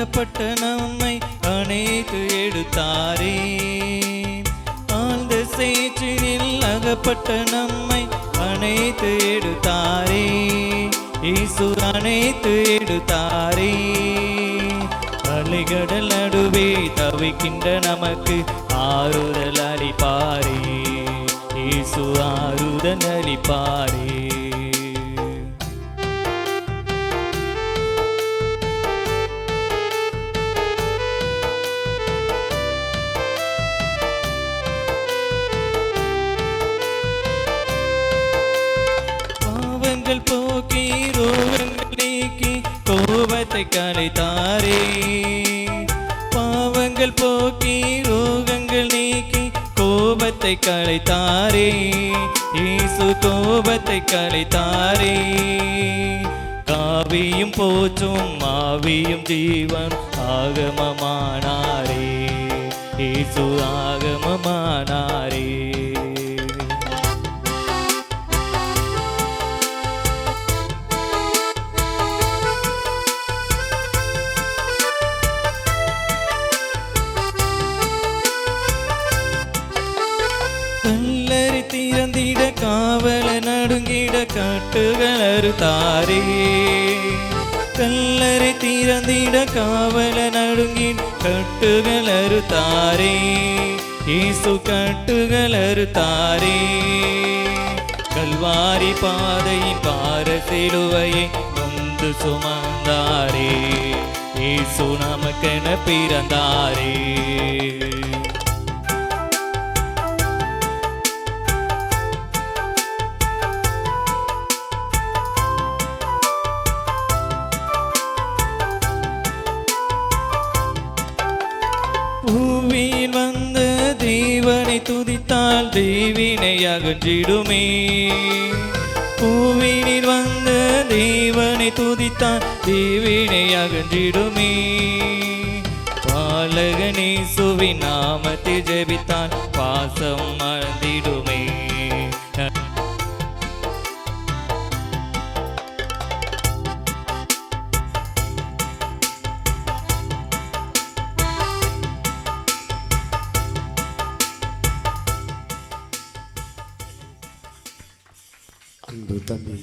அகப்பட்ட நம்மை அணைத்து எடுத்தாரே. ஆழ்ந்த சேற்றினில் அகப்பட்ட நம்மை அணைத்து எடுத்தாரே. இயேசு அணைத்து எடுத்தாரே. அலைகடல் நடுவே தவிக்கின்ற நமக்கு ஆறுதல் அளிப்பாரே. இயேசு ஆறுதல் அளிப்பாரே. பாவங்கள் போக்கி ரோகங்கள் நீக்கி கோபத்தை கலைத்தாரே. பாவங்கள் போக்கி ரோகங்கள் நீக்கி கோபத்தை கலைத்தாரே. இயேசு கோபத்தை கலைத்தாரே. காவியும் போற்றும் ஆவியும் ஜீவன் ஆகமமானாரே. இயேசு ஆகமமானாரே. கல்லறை திறந்திட காவல நடுங்கிட கட்டுகள் அறுத்தாரே. கல்லறை திறந்திட காவல நடுங்கிட கட்டுகள் அறுத்தாரே. இயேசு கட்டுகள் அறுத்தாரே. கல்வாரி பாதையின் பார சிலுவையை கொண்டு சுமந்தாரே. இயேசு நமக்கென பிறந்தாரே. பூவியில் வந்த தேவனை துதித்தால் தேவினை அகன்றிடுமே. பூவினில் வந்த தேவனை துதித்தால் தேவினை அகன்றிடுமே. பாலகனே சுவின் நாமத்தை ஜெபித்தால் பாசம் மறந்திடுமே. அன்பு தம்பி